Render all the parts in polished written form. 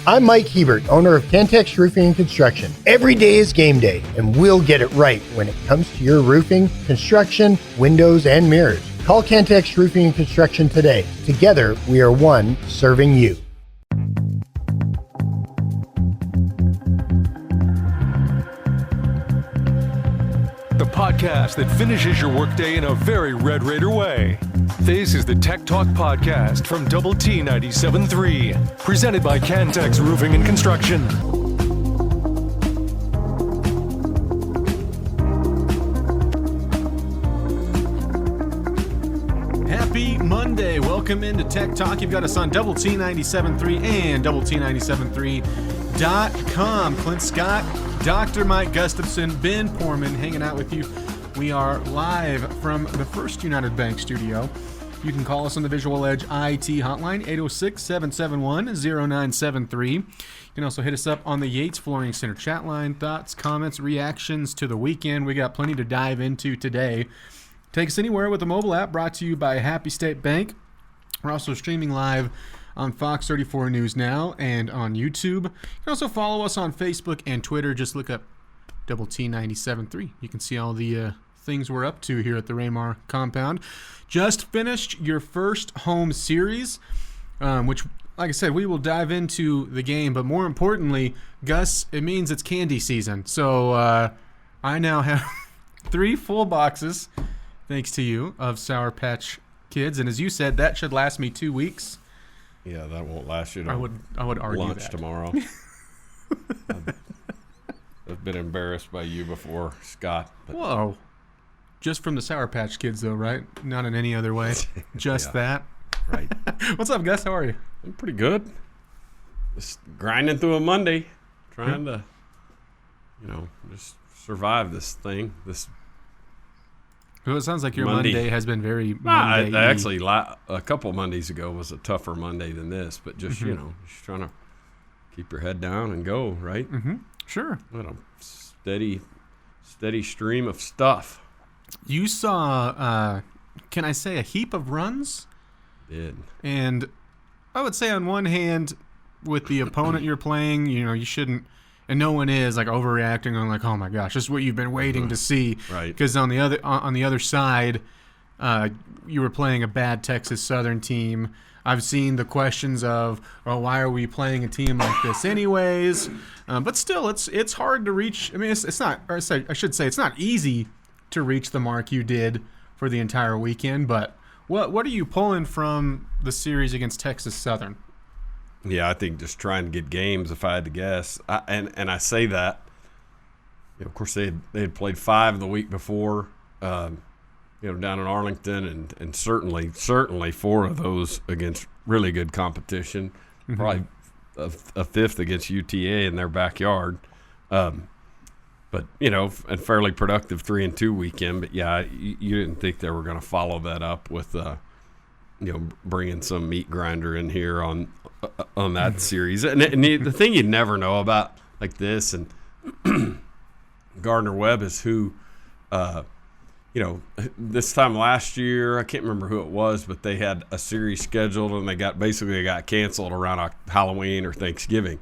I'm Mike Hebert, owner of Cantex Roofing and Construction. Every day is game day, and we'll get it right when it comes to your roofing, construction, windows, and mirrors. Call Cantex Roofing and Construction today. Together, we are one serving you. The podcast that finishes your workday in a very Red Raider way. This is the Tech Talk Podcast from Double T 97.3, presented by Cantex Roofing and Construction. Happy Monday. Welcome into Tech Talk. You've got us on Double T 97.3 and Double T 97.3.com. Clint Scott, Dr. Mike Gustafson, Ben Poorman hanging out with you. We are live from the First United Bank studio. You can call us on the Visual Edge IT hotline, 806-771-0973. You can also hit us up on the Yates Flooring Center chat line. Thoughts, comments, reactions to the weekend. We got plenty to dive into today. Take us anywhere with the mobile app, brought to you by Happy State Bank. We're also streaming live on Fox 34 News Now and on YouTube. You can also follow us on Facebook and Twitter. Just look up Double T 97.3. You can see all the things we're up to here at the Raymar compound. Just finished your first home series, which, like I said, we will dive into the game. But more importantly, Gus, it means it's candy season. So I now have 3 full boxes, thanks to you, of Sour Patch Kids. And as you said, that should last me 2 weeks. Yeah, that won't last you to I would argue lunch that. tomorrow. I've been embarrassed by you before, Scott. But Whoa. Just from the Sour Patch Kids, though, right? Not in any other way. Just Yeah. that. right. What's up, Gus? How are you? I'm pretty good. Just grinding through a Monday, trying to, just survive this thing. Well, it sounds like your Monday. Monday has been very Monday. Actually, a couple Mondays ago was a tougher Monday than this, but just, just trying to keep your head down and go, right? Mm-hmm. Sure. What a steady stream of stuff. You saw, can I say, a heap of runs? Did. And I would say on one hand, with the opponent you're playing, you shouldn't, and no one is like overreacting on like, oh my gosh, this is what you've been waiting to see. Right. Because on the other side, you were playing a bad Texas Southern team. I've seen the questions of, oh, why are we playing a team like this anyways? But still, it's hard to reach. I mean, it's not, or I should say, it's not easy to reach the mark you did for the entire weekend. But what are you pulling from the series against Texas Southern? Yeah, I think just trying to get games, if I had to guess. And I say that, of course, they had played 5 the week before, down in Arlington, and certainly 4 of those against really good competition. Mm-hmm. Probably a 5th against UTA in their backyard. But, a fairly productive 3-2 weekend. But, yeah, you didn't think they were going to follow that up with, bringing some meat grinder in here on that series. And the thing you never know about like this and Gardner-Webb is who, this time last year, I can't remember who it was, but they had a series scheduled and they got canceled around Halloween or Thanksgiving.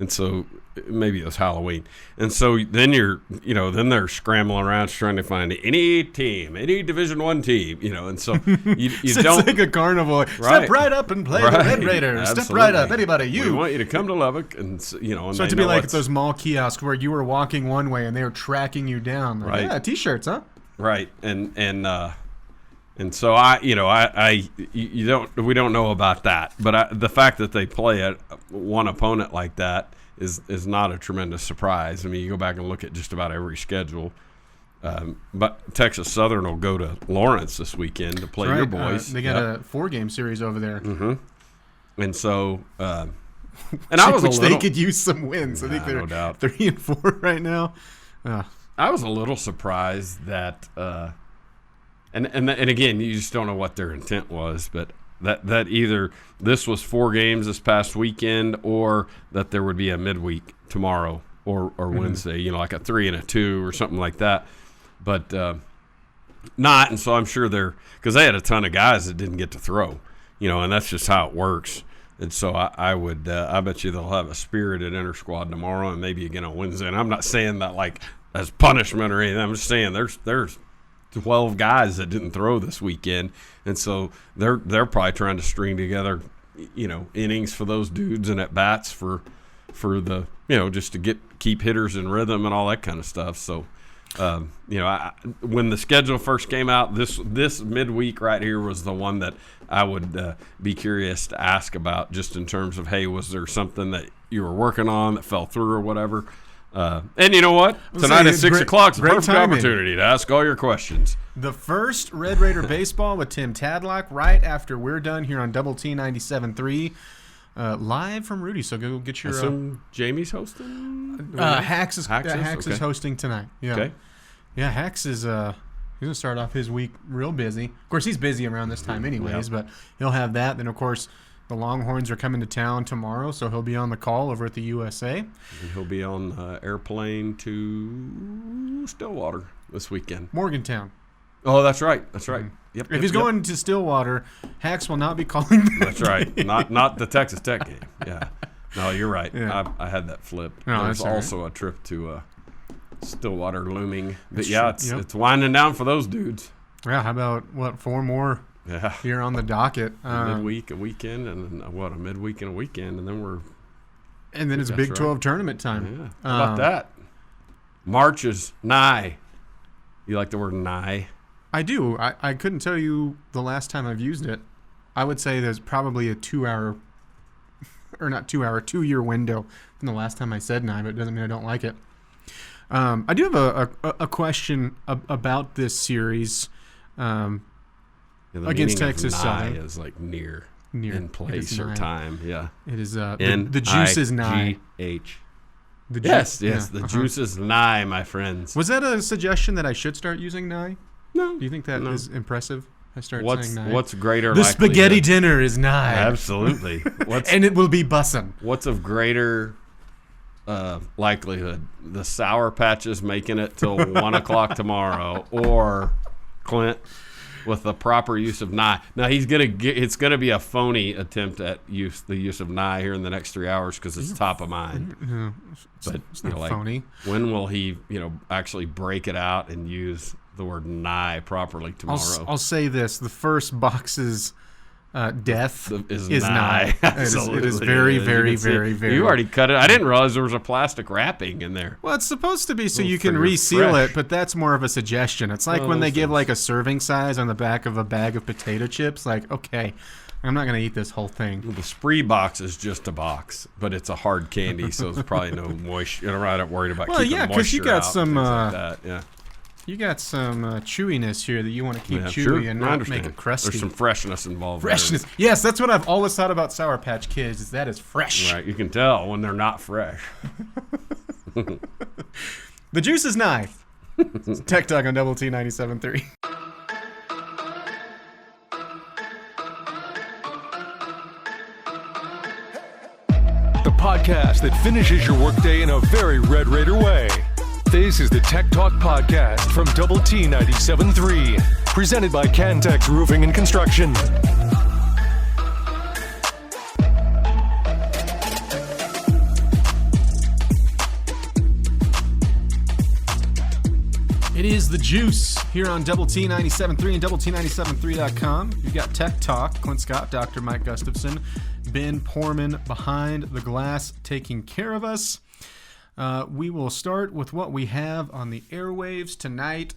And so maybe it was Halloween. And so then then they're scrambling around trying to find any Division I team, and so you It's don't. like a carnival. Right. Step right up and play the Red Raiders. Absolutely. Step right up, anybody. We want you to come to Lubbock, and So to be like at those mall kiosks where you were walking one way and they were tracking you down. Like, Right. Yeah, T-shirts, huh? Right, and so we don't know about that, but the fact that they play at one opponent like that is not a tremendous surprise. I mean, you go back and look at just about every schedule. But Texas Southern will go to Lawrence this weekend to play your boys. They got a 4-game series over there. Mm-hmm. And so, and I was they could use some wins. I think they're no doubt 3-4 right now. I was a little surprised that, and again, you just don't know what their intent was, but that either this was 4 games this past weekend, or that there would be a midweek tomorrow or Wednesday, like a 3 and a 2 or something like that. But not, and so I'm sure because they had a ton of guys that didn't get to throw, and that's just how it works. And so I would I bet you they'll have a spirited inter squad tomorrow and maybe again on Wednesday. And I'm not saying that like as punishment or anything. I'm just saying there's 12 guys that didn't throw this weekend, and so they're probably trying to string together, innings for those dudes and at bats for the just to keep hitters in rhythm and all that kind of stuff. So, when the schedule first came out, this midweek right here was the one that I would be curious to ask about, just in terms of, hey, was there something that you were working on that fell through or whatever? And you know what? Tonight at 6 o'clock is a perfect opportunity to ask all your questions. The first Red Raider Baseball with Tim Tadlock right after we're done here on Double T 97.3, live from Rudy. So go get your. Jamie's hosting. Hax is okay. hosting tonight. Yeah. Okay. Yeah, Hax is. He's gonna start off his week real busy. Of course, he's busy around this time anyways, but he'll have that. Then of course, the Longhorns are coming to town tomorrow, so he'll be on the call over at the USA. And he'll be on airplane to Stillwater this weekend. Morgantown. Oh, that's right. Yep. If he's going to Stillwater, Hax will not be calling. That's right. Not the Texas Tech game. Yeah. No, you're right. Yeah. I had that flipped. No, there's also a trip to Stillwater looming. But that's it's winding down for those dudes. Yeah. How about 4 more? Yeah. Here on the docket. Midweek, a weekend, and a midweek and a weekend, and then it's Big 12 tournament time. Yeah. How about that? March is nigh. You like the word nigh? I do. I couldn't tell you the last time I've used it. I would say there's probably a 2-year window from the last time I said nigh, but it doesn't mean I don't like it. I do have a question about this series. Against Texas Southern is like near in place or time. Yeah, it is. The juice is nigh. Yes. The juice is nigh, my friends. Was that a suggestion that I should start using nigh? No. Do you think that is impressive? I start saying nigh. What's greater? The spaghetti dinner is nigh. Absolutely. And it will be bussin'. What's of greater likelihood? The Sour Patches making it till 1 o'clock tomorrow, or Clint with the proper use of nigh. Now it's gonna be a phony attempt at the use of nigh here in the next 3 hours because it's top of mind. But it's not phony. When will he actually break it out and use the word nigh properly tomorrow? I'll say this: the first box's death is nigh. It is very, very, very, very. You already cut it. I didn't realize there was a plastic wrapping in there. Well, it's supposed to be so you can reseal it, but that's more of a suggestion. It's like when they give like a serving size on the back of a bag of potato chips. Like, okay, I'm not going to eat this whole thing. Well, the Spree box is just a box, but it's a hard candy, so it's probably no moisture. I'm not worried about keeping moisture out. Well, yeah, because you got some. Like that. Yeah. You got some chewiness here that you want to keep chewy and not make it crusty. There's some freshness involved. Freshness. Yes, that's what I've always thought about Sour Patch Kids, is that is fresh. Right, you can tell when they're not fresh. The juice is nigh. Tech Talk on Double T 97.3. The podcast that finishes your workday in a very Red Raider way. This is the Tech Talk Podcast from Double T 97.3, presented by Cantex Roofing and Construction. It is the juice here on Double T 97.3 and DoubleT973.com. You've got Tech Talk, Clint Scott, Dr. Mike Gustafson, Ben Porman behind the glass taking care of us. We will start with what we have on the airwaves tonight.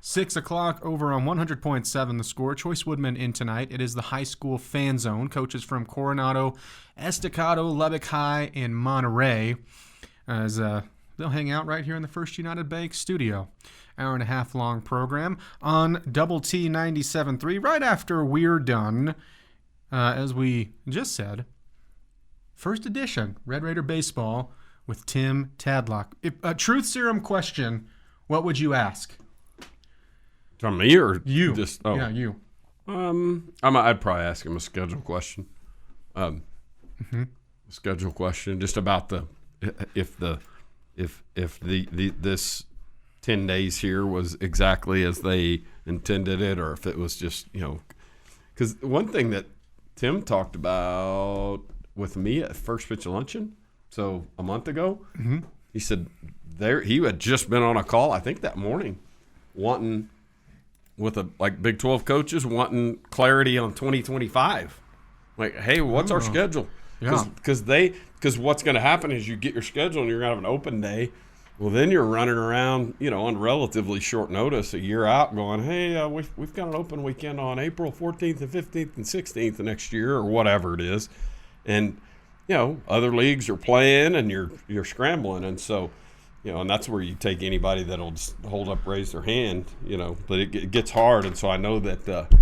6 o'clock over on 100.7 The Score. Choice Woodman in tonight. It is the high school fan zone. Coaches from Coronado, Estacado, Lubbock High, and Monterey. As they'll hang out right here in the First United Bank studio. Hour and a half long program on Double T 97.3. Right after we're done, as we just said, first edition Red Raider Baseball with Tim Tadlock. If a truth serum question, what would you ask? From me or you? Yeah, you. I'd probably ask him a schedule question. Schedule question, just about if this 10 days here was exactly as they intended it, or if it was just because one thing that Tim talked about with me at First Pitch Luncheon, so a month ago. Mm-hmm. He said he had just been on a call, I think that morning, wanting with Big 12 coaches wanting clarity on 2025. Like, hey, what's our schedule? Yeah. Because what's going to happen is you get your schedule and you're going to have an open day. Well, then you're running around, on relatively short notice, a year out, going, hey, we've got an open weekend on April 14th and 15th and 16th of next year, or whatever it is, and other leagues are playing, and you're scrambling, and so, and that's where you take anybody that'll just raise their hand, but it gets hard, and so I know that,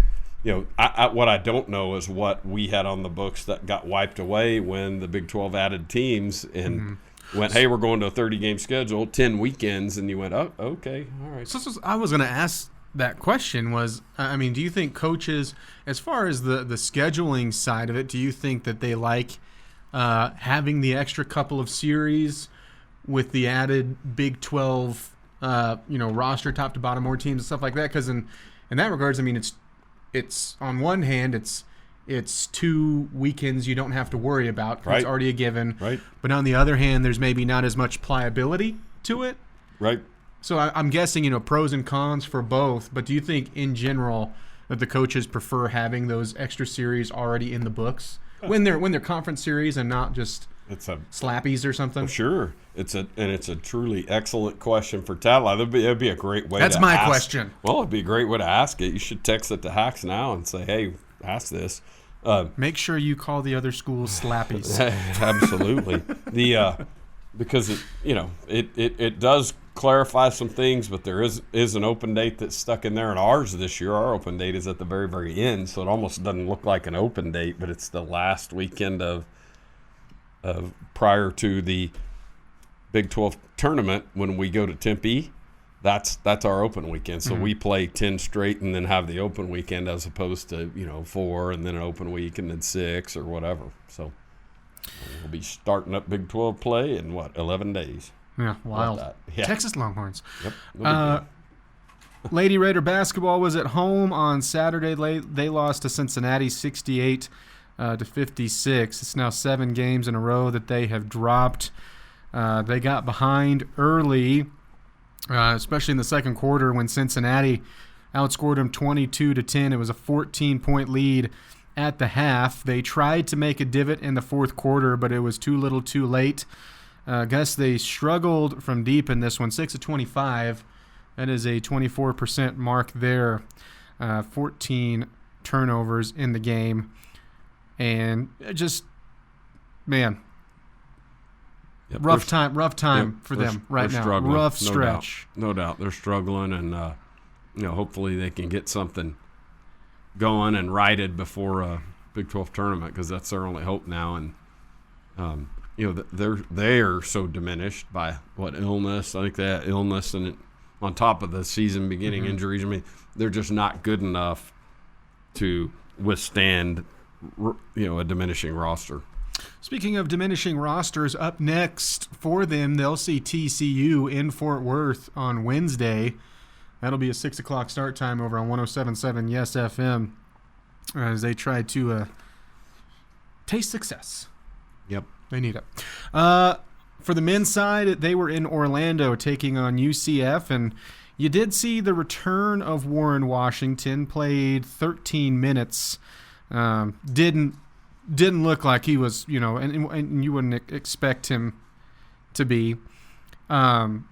what I don't know is what we had on the books that got wiped away when the Big 12 added teams and. Went, hey, we're going to a 30-game schedule, 10 weekends, and you went, oh, okay, all right. So I was going to ask that question was, do you think coaches, as far as the scheduling side of it, do you think that they like having the extra couple of series with the added Big 12, roster, top to bottom, more teams and stuff like that? Because in that regards, it's on one hand, it's 2 weekends you don't have to worry about. Right. It's already a given. Right. But on the other hand, there's maybe not as much pliability to it. Right. So I'm guessing, pros and cons for both. But do you think in general that the coaches prefer having those extra series already in the books when they're conference series and not just slappies or something? Sure. It's a truly excellent question for Tatla. It'd be a great way That's to my ask. question. Well, it'd be a great way to ask it. You should text it to Hacks now and say, hey, ask this. Make sure you call the other schools slappies. Absolutely. Because it does clarify some things, but there is an open date that's stuck in there, and ours this year, our open date is at the very, very end, so it almost doesn't look like an open date, but it's the last weekend of prior to the Big 12 tournament when we go to Tempe. That's our open weekend. So we play 10 straight and then have the open weekend as opposed to, 4 and then an open week and then 6 or whatever. So we'll be starting up Big 12 play in 11 days. Yeah, wild. Yeah. Texas Longhorns. Yep. Lady Raider basketball was at home on Saturday. They lost to Cincinnati 68 to 56. It's now 7 games in a row that they have dropped. They got behind early. Especially in the second quarter when Cincinnati outscored them 22-10. It was a 14-point lead at the half. They tried to make a divot in the fourth quarter, but it was too little too late. I guess they struggled from deep in this one, 6 of 25. That is a 24% mark there. 14 turnovers in the game. And just, man, Yep, rough time for them right now. Struggling, rough stretch. No doubt. They're struggling, and hopefully they can get something going and righted before a Big 12 tournament, because that's their only hope now. And they are so diminished by illness. I think they had illness, and on top of the season beginning injuries. They're just not good enough to withstand a diminishing roster. Speaking of diminishing rosters, up next for them, they'll see TCU in Fort Worth on Wednesday. That'll be a 6 o'clock start time over on 107.7 Yes FM as they try to taste success. Yep. They need it. For the men's side, they were in Orlando taking on UCF, and you did see the return of Warren Washington, played 13 minutes. Didn't look like he was, and you wouldn't expect him to be. Didn't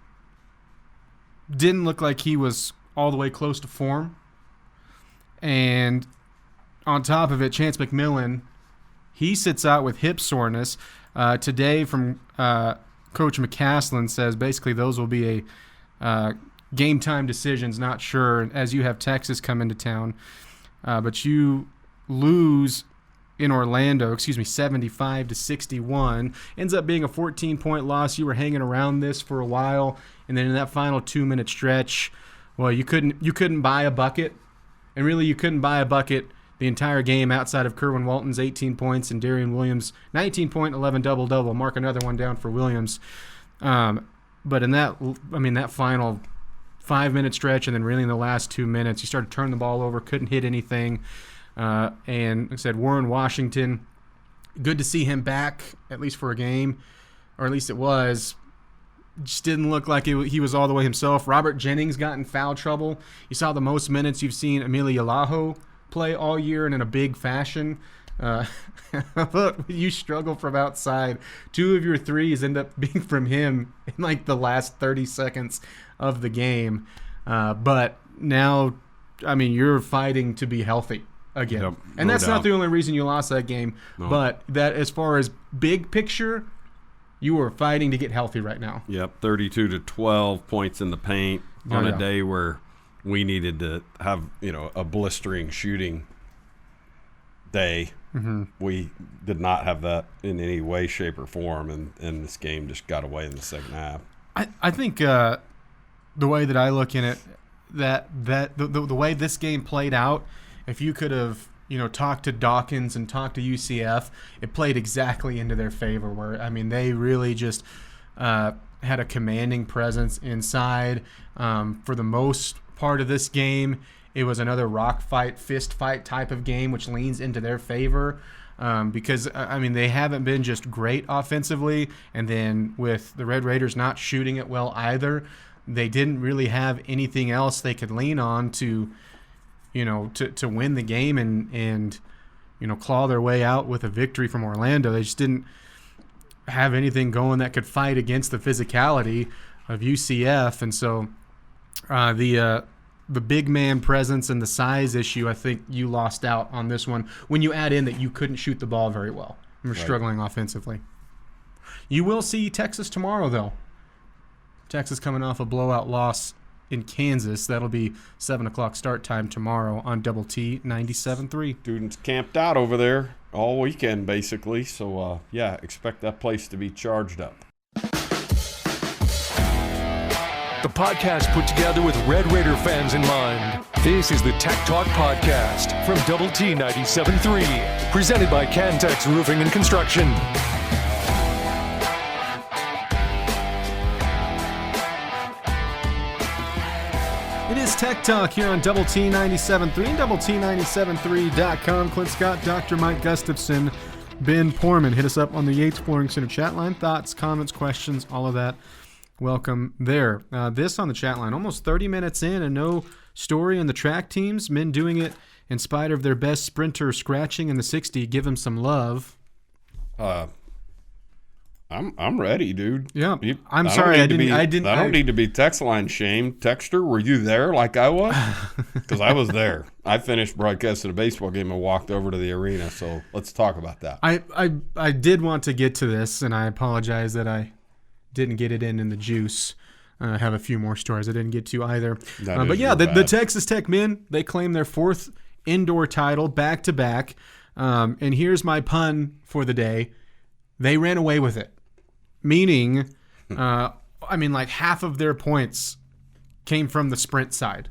look like he was all the way close to form. And on top of it, Chance McMillian, he sits out with hip soreness. Today from Coach McCaslin says basically those will be a game time decisions, not sure, as you have Texas come into town. But you lose in Orlando, 75-61. Ends up being a 14-point loss. You were hanging around this for a while, and then in that final 2-minute stretch, well, you couldn't buy a bucket, and really you couldn't buy a bucket the entire game outside of Kerwin Walton's 18 points and Darian Williams' 19-point, 11 double-double. Mark another one down for Williams. But in that final 5-minute stretch, and then really in the last 2 minutes, you started to turn the ball over, couldn't hit anything. And like I said, Warren Washington, good to see him back, at least for a game, or at least it was. Just didn't look like he was all the way himself. Robert Jennings got in foul trouble. You saw the most minutes you've seen Emilio Lajo play all year and in a big fashion. You struggle from outside. 2 of your threes end up being from him in like the last 30 seconds of the game. But now, I mean, you're fighting to be healthy again. Yep, and no that's doubt. not the only reason you lost that game. No. But that, as far as big picture, you are fighting to get healthy right now. Yep, 32 to 12 points in the paint on a day where we needed to have, a blistering shooting day. Mm-hmm. We did not have that in any way, shape, or form, and this game just got away in the second half. I think the way that I look in it, the way this game played out, if you could have talked to Dawkins and talked to UCF, it played exactly into their favor. Where they really just had a commanding presence inside. For the most part of this game, it was another rock fight, fist fight type of game, which leans into their favor. Because they haven't been just great offensively, and then with the Red Raiders not shooting it well either, they didn't really have anything else they could lean on to win the game and claw their way out with a victory from Orlando. They just didn't have anything going that could fight against the physicality of UCF, and so the big man presence and the size issue, I think you lost out on this one when you add in that you couldn't shoot the ball very well. You're struggling offensively. You will see Texas tomorrow, though. Texas coming off a blowout loss in Kansas. That'll be 7 o'clock start time tomorrow on Double T 97.3. Students camped out over there all weekend, basically. So, expect that place to be charged up. The podcast put together with Red Raider fans in mind. This is the Tech Talk Podcast from Double T 97.3, presented by Cantex Roofing and Construction. It is Tech Talk here on Double T 97.3 and Double T973.com. Clint Scott, Dr. Mike Gustafson, Ben Porman. Hit us up on the Yates Flooring Center chat line. Thoughts, comments, questions, all of that. Welcome there. This on the chat line, almost 30 minutes in and no story on the track teams. Men doing it in spite of their best sprinter scratching in the 60. Give him some love. I'm ready, dude. Yeah, I'm sorry. I don't need to be text line shamed. Texter, were you there like I was? Because I was there. I finished broadcasting a baseball game and walked over to the arena. So let's talk about that. I did want to get to this, and I apologize that I didn't get it in the juice. I have a few more stories I didn't get to either. But yeah, the Texas Tech men, they claim their 4th indoor title back-to-back. And here's my pun for the day. They ran away with it. Meaning, like half of their points came from the sprint side.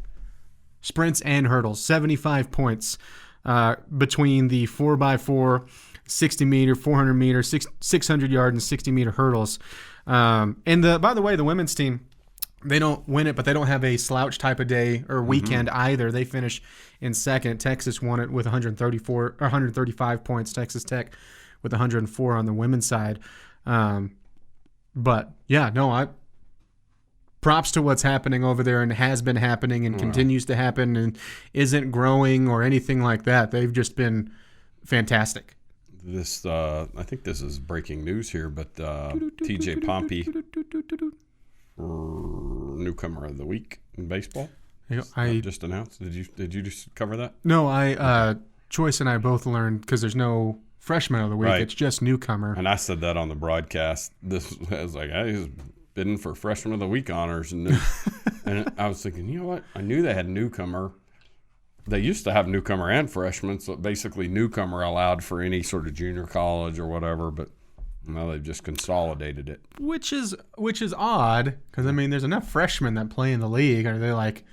Sprints and hurdles, 75 points between the 4x4, 60-meter, 400-meter, 600-yard, and 60-meter hurdles. And by the way, the women's team, they don't win it, but they don't have a slouch type of day or weekend either. They finish in second. Texas won it with 135 points. Texas Tech with 104 on the women's side. But yeah, no, props to what's happening over there and has been happening and continues to happen and isn't growing or anything like that. They've just been fantastic. This, I think this is breaking news here, but TJ Pompey, newcomer of the week in baseball, just announced. Did you just cover that? No, Choice and I both learned because there's no freshman of the week. Right. It's just newcomer. And I said that on the broadcast. I was like, I was bidding for freshman of the week honors, and I was thinking, you know what? I knew they had newcomer. They used to have newcomer and freshman, so basically newcomer allowed for any sort of junior college or whatever, but now they've just consolidated it. Which is odd, because there's enough freshmen that play in the league. Are they like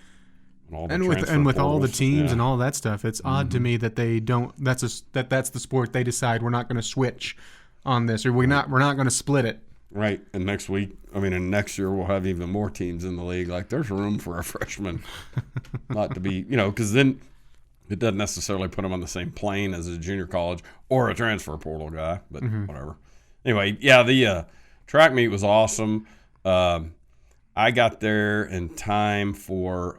with all the teams and all that stuff? It's odd to me that they don't. That's the sport they decide we're not going to switch on this, or we're not going to split it. Right, and next year we'll have even more teams in the league. Like, there's room for a freshman not to be, because then it doesn't necessarily put him on the same plane as a junior college or a transfer portal guy, but whatever. Anyway, yeah, the track meet was awesome. I got there in time for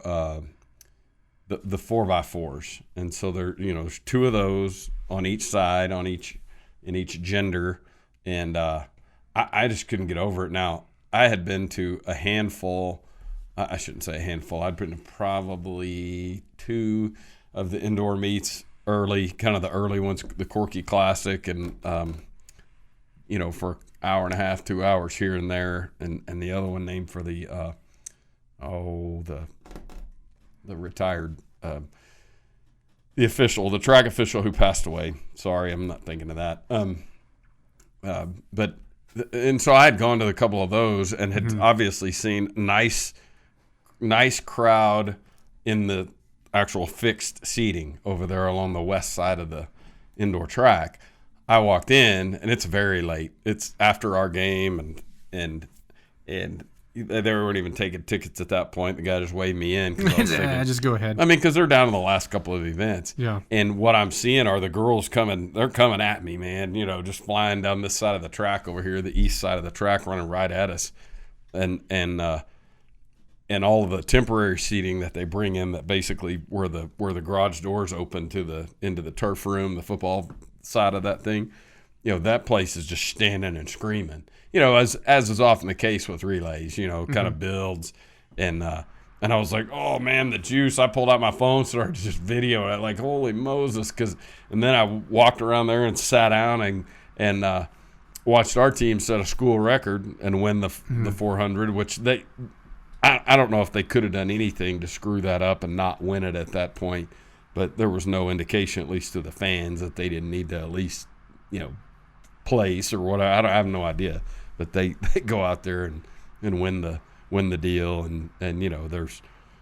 the 4x4s, and so there's 2 of those on each side, in each gender, and I just couldn't get over it. Now, I had been to a handful. I shouldn't say a handful. I'd been to probably 2 of the indoor meets early, kind of the early ones, the Corky Classic, and for an hour and a half, 2 hours here and there, and the other one named for the retired the track official who passed away. Sorry, I'm not thinking of that. And so I had gone to a couple of those and had obviously seen nice crowd in the actual fixed seating over there along the west side of the indoor track. I walked in and it's very late. It's after our game and they weren't even taking tickets at that point. The guy just waved me in. Just go ahead. I mean, because they're down to the last couple of events. Yeah. And what I'm seeing are the girls coming. They're coming at me, man. Just flying down this side of the track over here, the east side of the track, running right at us, and all of the temporary seating that they bring in, that basically where the garage doors open into the turf room, the football side of that thing. That place is just standing and screaming. As is often the case with relays, kind of builds. And I was like, oh, man, the juice. I pulled out my phone, started just videoing it, like, holy Moses. And then I walked around there and sat down and watched our team set a school record and win the 400, which I don't know if they could have done anything to screw that up and not win it at that point. But there was no indication, at least to the fans, that they didn't need to at least, place or whatever. I have no idea. But they go out there and win the deal, and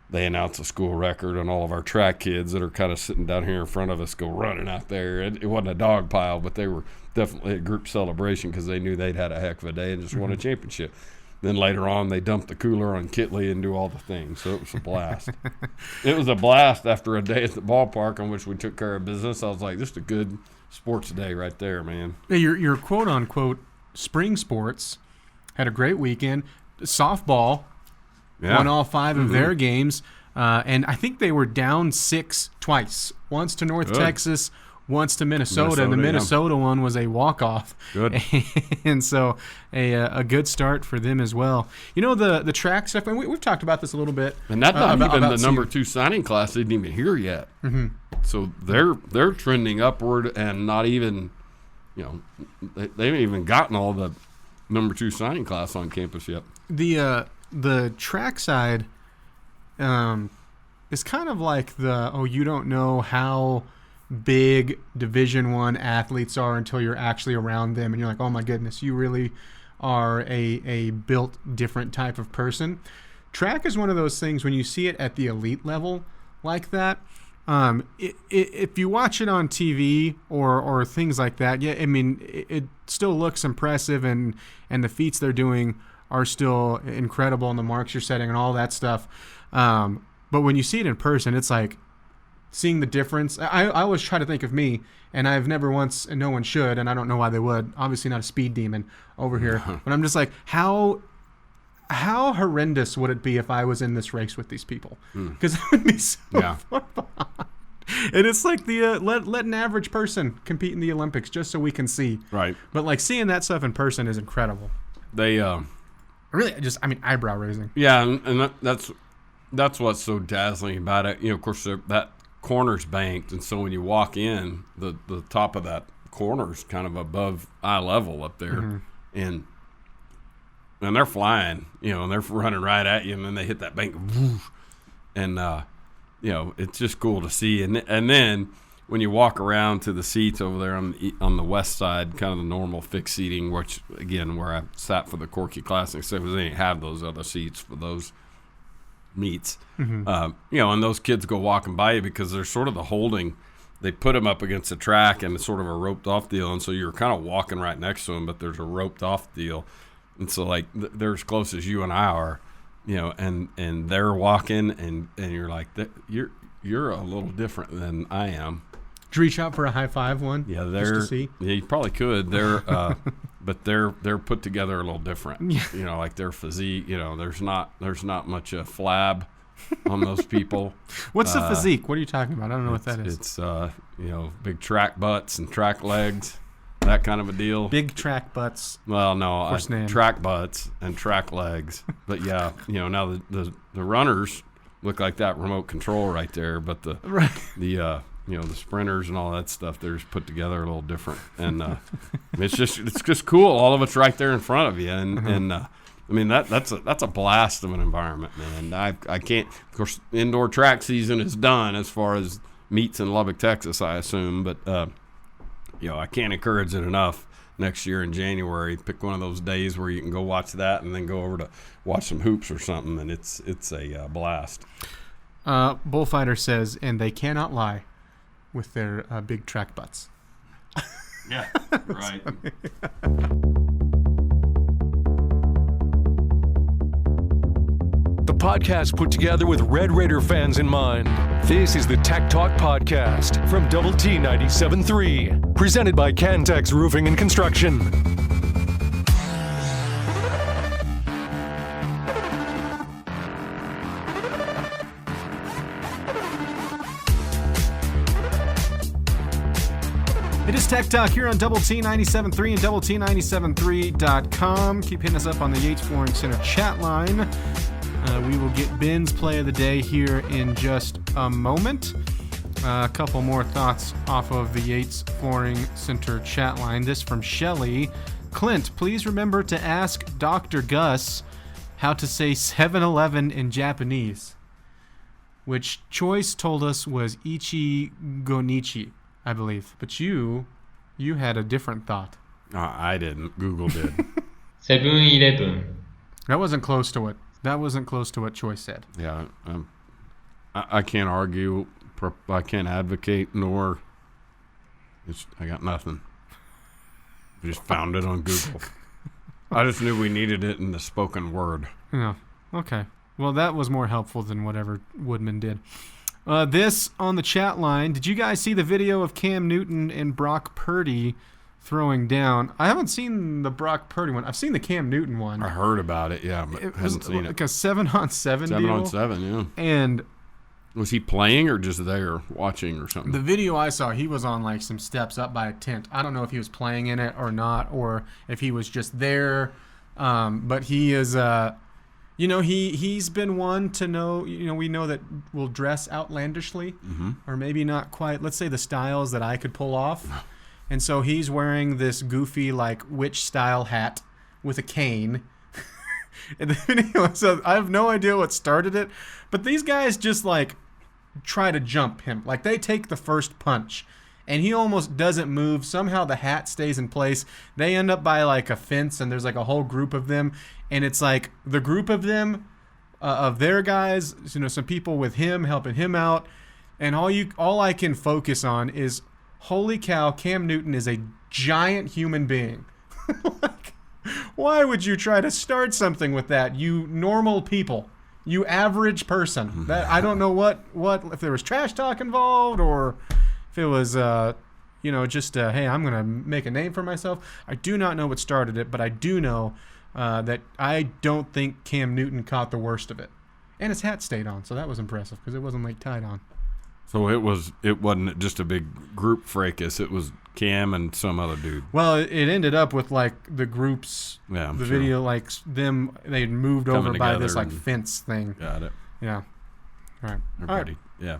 they announce a school record, and all of our track kids that are kind of sitting down here in front of us go running out there. It wasn't a dog pile, but they were definitely a group celebration because they knew they'd had a heck of a day and just won a championship. Then later on, they dumped the cooler on Kitley and do all the things. So it was a blast. It was a blast after a day at the ballpark on which we took care of business. I was like, just a good sports day right there, man. Your quote-unquote spring sports had a great weekend. Softball won all 5 of their games, and I think they were down 6 twice. Once to North Texas, once to Minnesota, and the Minnesota one was a walk-off. Good. And so a good start for them as well. The track stuff, and we've talked about this a little bit. And that's not even the number 2 signing class didn't even hear yet. Mm-hmm. So they're trending upward, and not even, they haven't even gotten all the number 2 signing class on campus yet. The track side is kind of like you don't know how big Division I athletes are until you're actually around them, and you're like, oh my goodness, you really are a built different type of person. Track is one of those things when you see it at the elite level like that. If you watch it on TV or things like that, it still looks impressive, and the feats they're doing are still incredible, and the marks you're setting and all that stuff. But when you see it in person, it's like seeing the difference. I always try to think of me, and I've never once, and no one should, and I don't know why they would. Obviously not a speed demon over here, but I'm just like, how horrendous would it be if I was in this race with these people? Because it would be so fun. And it's like the let an average person compete in the Olympics just so we can see. Right. But like seeing that stuff in person is incredible. They really eyebrow raising. Yeah, and that's what's so dazzling about it. Of course, that corner's banked, and so when you walk in, the top of that corner's kind of above eye level up there, and they're flying, and they're running right at you, and then they hit that bank, whoosh, and it's just cool to see. And then when you walk around to the seats over there on the west side, kind of the normal fixed seating, which again where I sat for the Corky Classic, so they didn't have those other seats for those meets, and those kids go walking by you because they're sort of the holding. They put them up against the track, and it's sort of a roped off deal, and so you're kind of walking right next to them, but there's a roped off deal, and so like they're as close as you and I are, and they're walking, and you're like, you're you're a little different than I am. Did you reach out for a high five one? Yeah, just to see? Yeah, you probably could. They're but they're put together a little different. Yeah. You know, like their physique. You know, there's not much flab on those people. What's the physique? What are you talking about? I don't know what that is. It's you know, big track butts and track legs, that kind of a deal. Big track butts. Well, no, name. track butts and track legs. But yeah, you know, now the runners look like that remote control right there, but the you know, the sprinters and all that stuff, they're just put together a little different. And it's just cool. All of it's right there in front of you. And I mean, that's a blast of an environment, man. I can't, of course, indoor track season is done as far as meets in Lubbock, Texas, I assume. But, you know, I can't encourage it enough. Next year in January, pick one of those days where you can go watch that and then go over to watch some hoops or something. And it's a blast. Bullfighter says, and they cannot lie with their big track butts. Yeah, right. The podcast put together with Red Raider fans in mind. This is the Tech Talk Podcast from Double T 97.3, presented by Cantex Roofing and Construction. It is Tech Talk here on Double T 97.3 and Double T 97.3.com. Keep hitting us up on the Yates Flooring Center chat line. We will get Ben's play of the day here in just a moment. A couple more thoughts off of the Yates Flooring Center chat line. This from Shelly. Clint, please remember to ask Dr. Gus how to say 7-Eleven in Japanese, which Choice told us was Ichi Gonichi, I believe. But you had a different thought. I didn't. Google did. 7-Eleven. That wasn't close to what Choice said. Yeah, I can't argue. I can't advocate, nor I got nothing. I just found it on Google. I just knew we needed it in the spoken word. Yeah. Okay. Well, that was more helpful than whatever Woodman did. This on the chat line. Did you guys see the video of Cam Newton and Brock Purdy throwing down? I haven't seen the Brock Purdy one. I've seen the Cam Newton one. I heard about it, yeah, but hasn't seen like it. a 7-on-7 deal. 7-on-7, yeah. And was he playing or just there watching or something? the video I saw, he was on like some steps up by a tent. I don't know if he was playing in it or not, or if he was just there. But he is, he's been one to know, we know that will dress outlandishly, or maybe not quite, let's say the styles that I could pull off. And so he's wearing this goofy, like, witch-style hat with a cane. In the video, so I have no idea what started it, but these guys just, like, try to jump him. Like, they take the first punch, and he almost doesn't move. Somehow the hat stays in place. They end up by, like, a fence, and there's, like, a whole group of them, and it's, like, the group of them, of their guys, some people with him helping him out, and all I can focus on is, holy cow, Cam Newton is a giant human being. Like, why would you try to start something with that, you normal people, you average person? That I don't know what if there was trash talk involved, or if it was just hey, I'm gonna make a name for myself. I do not know what started it, but I do know that I don't think Cam Newton caught the worst of it, and his hat stayed on, so that was impressive because it wasn't like tied on. So it wasn't just a big group fracas. It was Cam and some other dude. Well, it ended up with like the groups, yeah, the video, like them, they moved coming over by this like and- fence thing. Got it. Yeah. All right. Everybody. Yeah.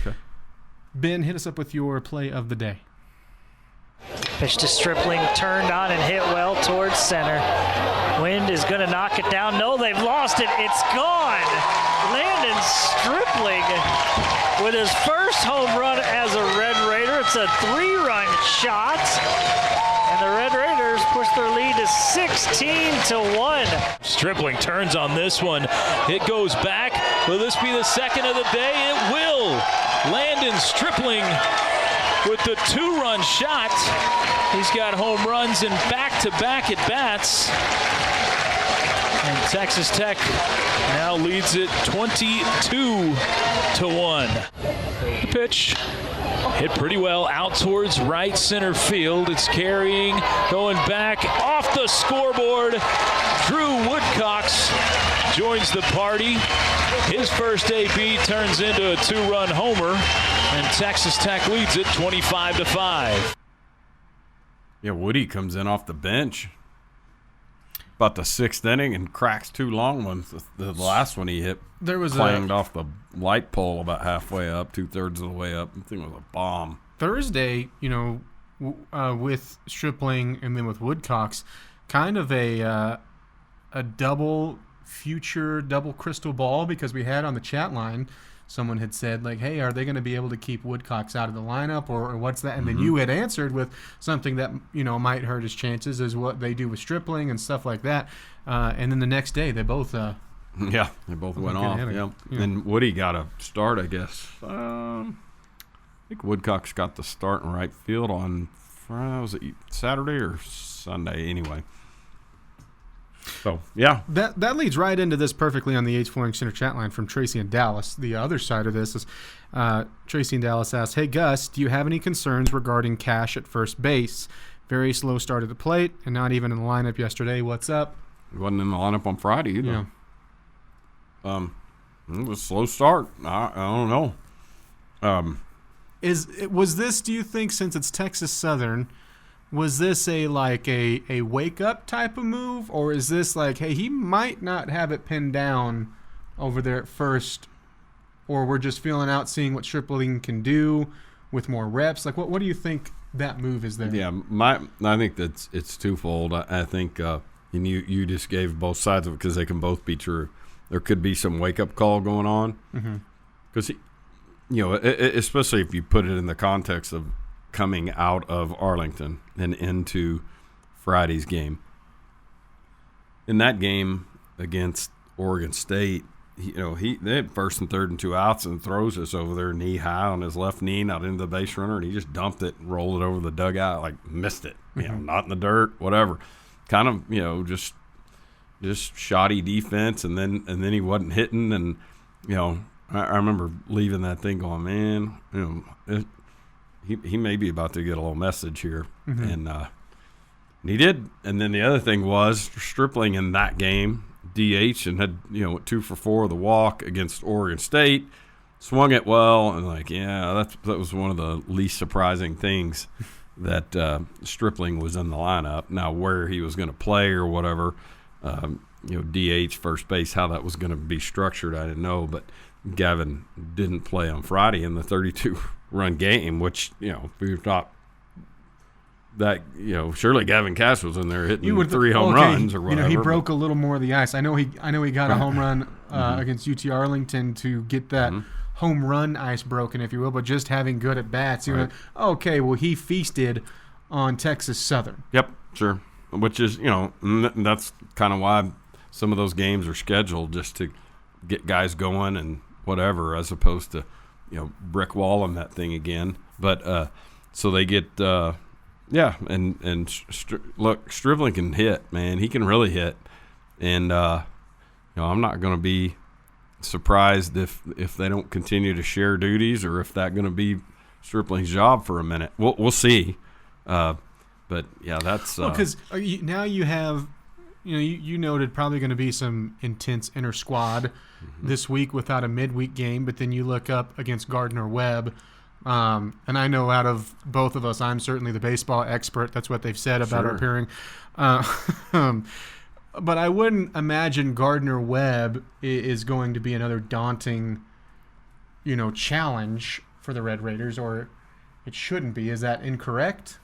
Okay. Ben, hit us up with your play of the day. Pitch to Stripling, turned on and hit well towards center. Wind is going to knock it down. No, they've lost it. It's gone. Landon Stripling with his first home run as a Red Raider. It's a 3-run shot. And the Red Raiders push their lead to 16-1. Stripling turns on this one. It goes back. Will this be the second of the day? It will. Landon Stripling with the 2-run shot. He's got home runs in back-to-back at-bats. And And Texas Tech now leads it 22-1. The pitch hit pretty well out towards right center field. It's carrying, going back off the scoreboard. Drew Woodcox joins the party. His first AB turns into a 2-run homer, and Texas Tech leads it 25-5. Yeah, Woody comes in off the bench about the 6th inning and cracks 2 long ones. The last one he hit clanged off the light pole about halfway up, 2/3 of the way up. I think it was a bomb. Thursday, with Stripling and then with Woodcox, kind of a double crystal ball, because we had on the chat line someone had said, like, hey, are they going to be able to keep Woodcox out of the lineup, or what's that? And then you had answered with something that, might hurt his chances, is what they do with Stripling and stuff like that. And then the next day they both they both went off. Yeah. And Woody got a start, I guess. I think Woodcox got the start in right field on was it Saturday or Sunday anyway. So, yeah. That leads right into this perfectly on the Yates Flooring Center chat line from Tracy in Dallas. The other side of this is Tracy in Dallas asks, hey, Gus, do you have any concerns regarding Cash at first base? Very slow start at the plate and not even in the lineup yesterday. What's up? He wasn't in the lineup on Friday either. Yeah. It was a slow start. I don't know. Was this, do you think, since it's Texas Southern, was this a wake-up type of move, or is this like, hey, he might not have it pinned down over there at first, or we're just feeling out, seeing what Stripling can do with more reps? Like, what do you think that move is there? Yeah, I think that it's twofold. I think, and you just gave both sides of it because they can both be true. There could be some wake-up call going on, because, especially if you put it in the context of coming out of Arlington and into Friday's game. In that game against Oregon State, they had 1st and 3rd and 2 outs, and throws us over there knee high on his left knee, not into the base runner, and he just dumped it and rolled it over the dugout, like missed it. Not in the dirt, whatever. Kind of, just shoddy defense, and then he wasn't hitting, and I remember leaving that thing going, man, he may be about to get a little message here. And he did. And then the other thing was Stripling in that game, DH, and had, 2 for 4 of the walk against Oregon State, swung it well, and that was one of the least surprising things that Stripling was in the lineup. Now, where he was going to play or whatever, DH, first base, how that was going to be structured, I didn't know. But Gavin didn't play on Friday in the 32-run game, which, we thought that, surely Gavin Cash was in there hitting 3 home runs or whatever. He broke a little more of the ice. I know he got a home run against UT Arlington to get that home run ice broken, if you will, but just having good at bats. He feasted on Texas Southern. Yep, sure. Which is, that's kind of why some of those games are scheduled, just to get guys going and whatever, as opposed to, brick walling that thing again. But so they get, look, Stripling can hit, man. He can really hit. And, I'm not going to be surprised if they don't continue to share duties, or if that's going to be Stripling's job for a minute. We'll see. But, yeah, that's because now you have, you noted probably going to be some intense inter-squad this week without a midweek game, but then you look up against Gardner-Webb, and I know out of both of us, I'm certainly the baseball expert. That's what they've said about our pairing. But I wouldn't imagine Gardner-Webb is going to be another daunting, challenge for the Red Raiders, or it shouldn't be. Is that incorrect?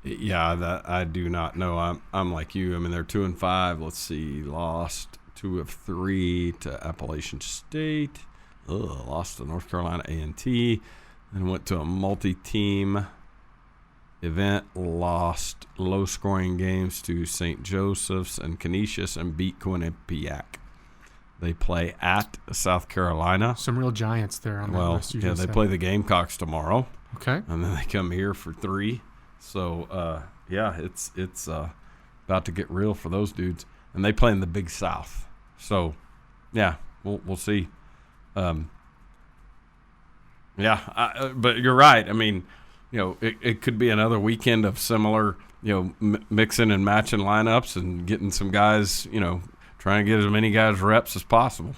Yeah, that I do not know. I'm like you. I mean, they're 2-5. Let's see, lost 2 of 3 to Appalachian State. Lost to North Carolina A&T. Then went to a multi-team event. Lost low-scoring games to St. Joseph's and Canisius, and beat Quinnipiac. They play at South Carolina. Some real giants there on that list. They play the Gamecocks tomorrow. Okay. And then they come here for 3. So, it's about to get real for those dudes. And they play in the Big South. So, yeah, we'll see. But you're right. I mean, it could be another weekend of similar, mixing and matching lineups and getting some guys, trying to get as many guys reps as possible.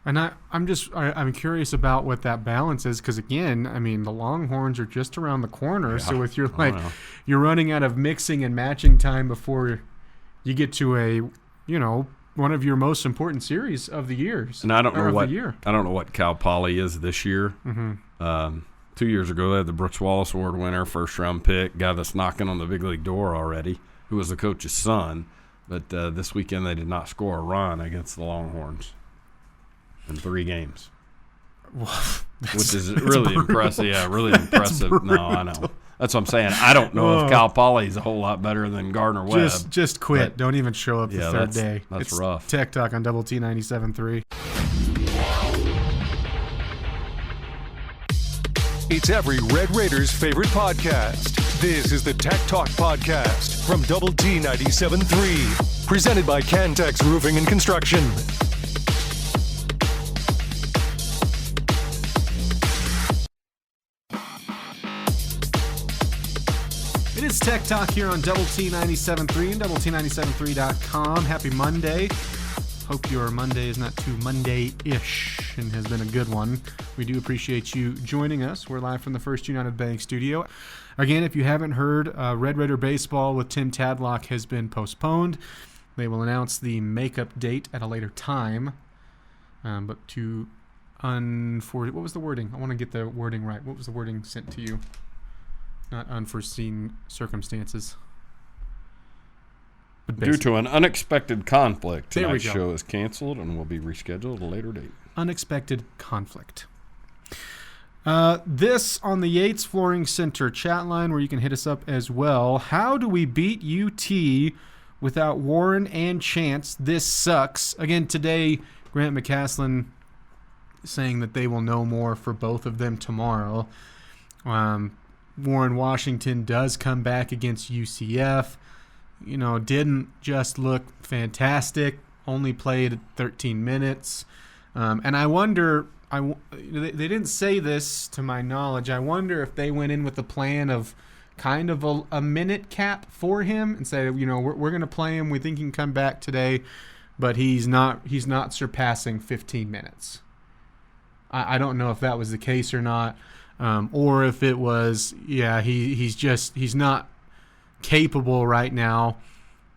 And I'm curious about what that balance is, because again, I mean, the Longhorns are just around the corner. Yeah, so if you're you're running out of mixing and matching time before you get to a, one of your most important series of the years. And I don't know what Cal Poly is this year. Mm-hmm. 2 years ago, they had the Brooks Wallace Award winner, first-round pick, guy that's knocking on the big league door already, who was the coach's son. But this weekend, they did not score a run against the Longhorns in 3 games, which is really impressive. Yeah, really impressive. No, I know. That's what I'm saying. I don't know if Cal Poly is a whole lot better than Gardner Webb. Just quit. Don't even show up the third day. That's rough. Tech Talk on Double T 97.3. It's every Red Raiders' favorite podcast. This is the Tech Talk Podcast from Double T 97.3, presented by Cantex Roofing and Construction. It is Tech Talk here on Double T 97.3 and DoubleT973.com. Happy Monday. Hope your Monday is not too Monday-ish and has been a good one. We do appreciate you joining us. We're live from the First United Bank studio. Again, if you haven't heard, Red Raider Baseball with Tim Tadlock has been postponed. They will announce the makeup date at a later time. What was the wording? I want to get the wording right. What was the wording sent to you? Not unforeseen circumstances. Due to an unexpected conflict, tonight's show is canceled and will be rescheduled at a later date. Unexpected conflict. This on the Yates Flooring Center chat line, where you can hit us up as well. How do we beat UT without Warren and Chance? This sucks. Again, today, Grant McCaslin saying that they will know more for both of them tomorrow. Warren Washington does come back against UCF. Didn't just look fantastic. Only played 13 minutes. And I wonder, they didn't say this to my knowledge. I wonder if they went in with the plan of kind of a minute cap for him and say, we're going to play him. We think he can come back today, but he's not surpassing 15 minutes. I don't know if that was the case or not. Or if it was, he's not capable right now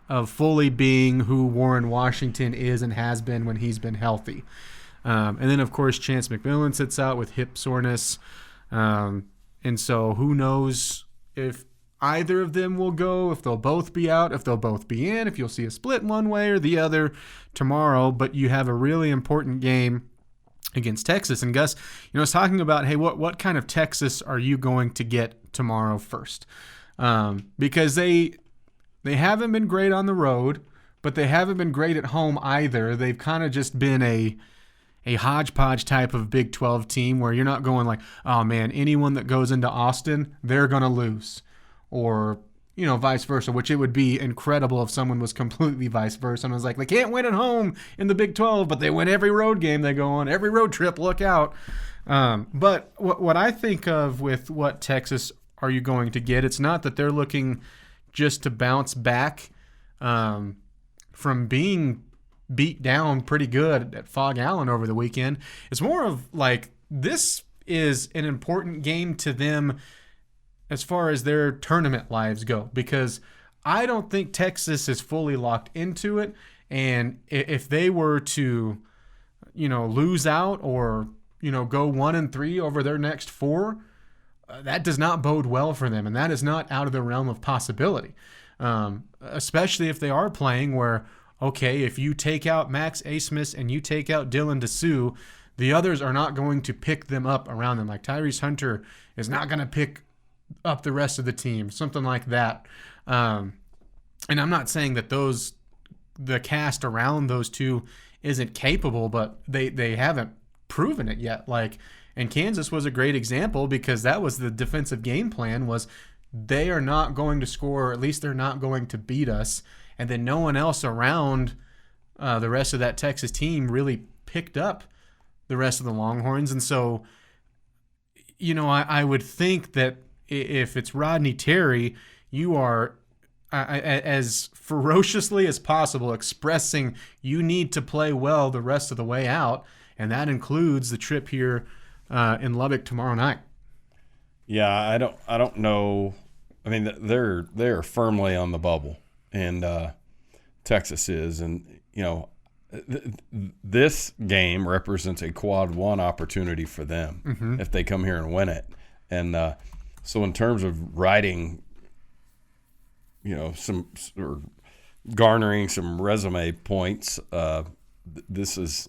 of fully being who Warren Washington is and has been when he's been healthy. And then, of course, Chance McMillian sits out with hip soreness. And so who knows if either of them will go, if they'll both be out, if they'll both be in, if you'll see a split one way or the other tomorrow. But you have a really important game against Texas. And Gus, I was talking about, hey, what kind of Texas are you going to get tomorrow first? Because they haven't been great on the road, but they haven't been great at home either. They've kind of just been a hodgepodge type of Big 12 team where you're not going like, oh man, anyone that goes into Austin, they're going to lose. Or, vice versa, which it would be incredible if someone was completely vice versa and was like, they can't win at home in the Big 12, but they win every road game they go on, every road trip, look out. But what I think of with what Texas are you going to get, it's not that they're looking just to bounce back from being beat down pretty good at Fog Allen over the weekend. It's more of like, this is an important game to them as far as their tournament lives go, because I don't think Texas is fully locked into it. And if they were to, lose out or, go 1-3 over their next 4, that does not bode well for them. And that is not out of the realm of possibility, especially if they are playing where, okay, if you take out Max Asmus and you take out Dylan DeSue, the others are not going to pick them up around them. Like Tyrese Hunter is not going to pick up the rest of the team, something like that. And I'm not saying that the cast around those two isn't capable, but they haven't proven it yet. And Kansas was a great example, because that was the defensive game plan, was they are not going to score, or at least they're not going to beat us. and then no one else around the rest of that Texas team really picked up the rest of the Longhorns. And so, I would think that if it's Rodney Terry, you are as ferociously as possible expressing you need to play well the rest of the way out, and that includes the trip here in Lubbock tomorrow night. Yeah, I don't know. I mean, they're firmly on the bubble, and Texas is, and this game represents a quad one opportunity for them if they come here and win it. And so in terms of riding, some or garnering some resume points, this is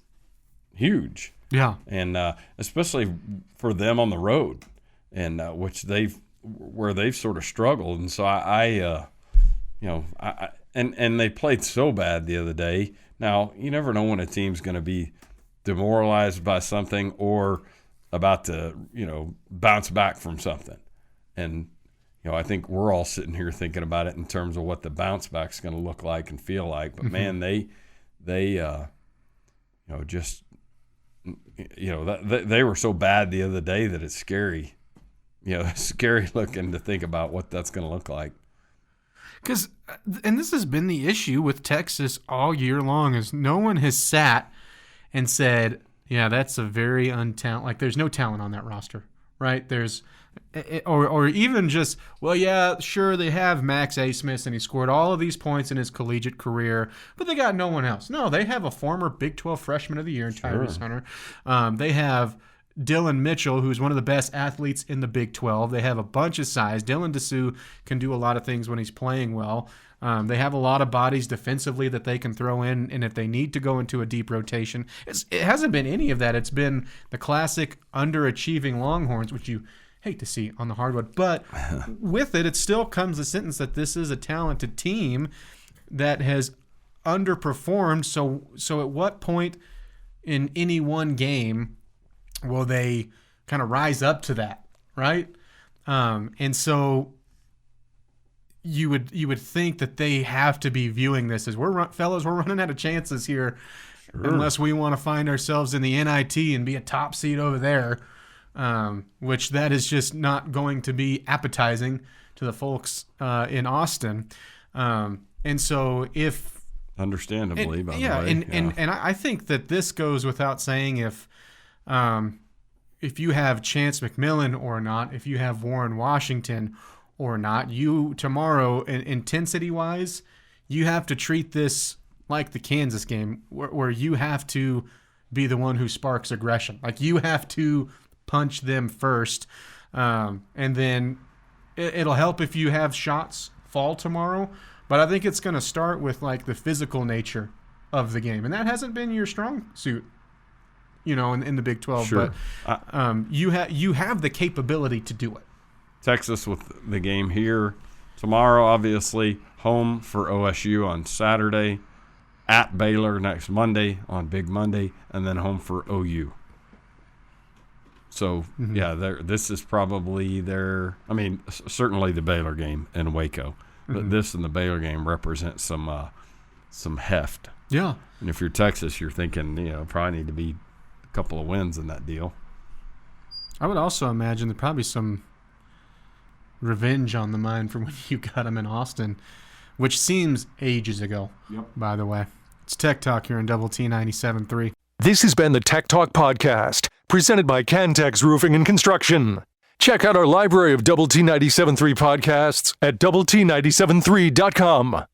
huge. Yeah. And especially for them on the road, and where they've sort of struggled. And so and they played so bad the other day. Now, you never know when a team's going to be demoralized by something or about to, bounce back from something. And, I think we're all sitting here thinking about it in terms of what the bounce back's going to look like and feel like. But, man, they were so bad the other day that it's scary. Scary looking to think about what that's going to look like. And this has been the issue with Texas all year long, is no one has sat and said, yeah, that's a very untalented, like there's no talent on that roster, right? Or even just, well, yeah, sure, they have Max A. Smith, and he scored all of these points in his collegiate career, but they got no one else. No, they have a former Big 12 Freshman of the Year in Tyrese Hunter. They have Dylan Mitchell, who's one of the best athletes in the Big 12. They have a bunch of size. Dylan Dessou can do a lot of things when he's playing well. They have a lot of bodies defensively that they can throw in, and if they need to go into a deep rotation. It hasn't been any of that. It's been the classic underachieving Longhorns, which you hate to see on the hardwood. But with it still comes the sentence that this is a talented team that has underperformed. So at what point in any one game will they kind of rise up to that, right? And so you would think that they have to be viewing this as we're running out of chances here, unless we want to find ourselves in the NIT and be a top seed over there, which that is just not going to be appetizing to the folks in Austin. And so if understandably, by the way, and I think that this goes without saying, if you have Chance McMillian or not, if you have Warren Washington or not, you tomorrow, intensity-wise, you have to treat this like the Kansas game, where you have to be the one who sparks aggression. Like, you have to punch them first, and then it'll help if you have shots fall tomorrow. But I think it's going to start with, like, the physical nature of the game, and that hasn't been your strong suit, in the Big 12. Sure. But you have the capability to do it. Texas with the game here tomorrow, obviously home for OSU on Saturday, at Baylor next Monday on Big Monday, and then home for OU. So, this is probably certainly the Baylor game in Waco. But this and the Baylor game represent some heft. Yeah. And if you're Texas, you're thinking, probably need to be a couple of wins in that deal. I would also imagine there's probably some revenge on the mind from when you got them in Austin, which seems ages ago, by the way. It's Tech Talk here on Double T 97.3. This has been the Tech Talk Podcast, presented by Cantex Roofing and Construction. Check out our library of Double T 97.3 podcasts at doublet97.3.com.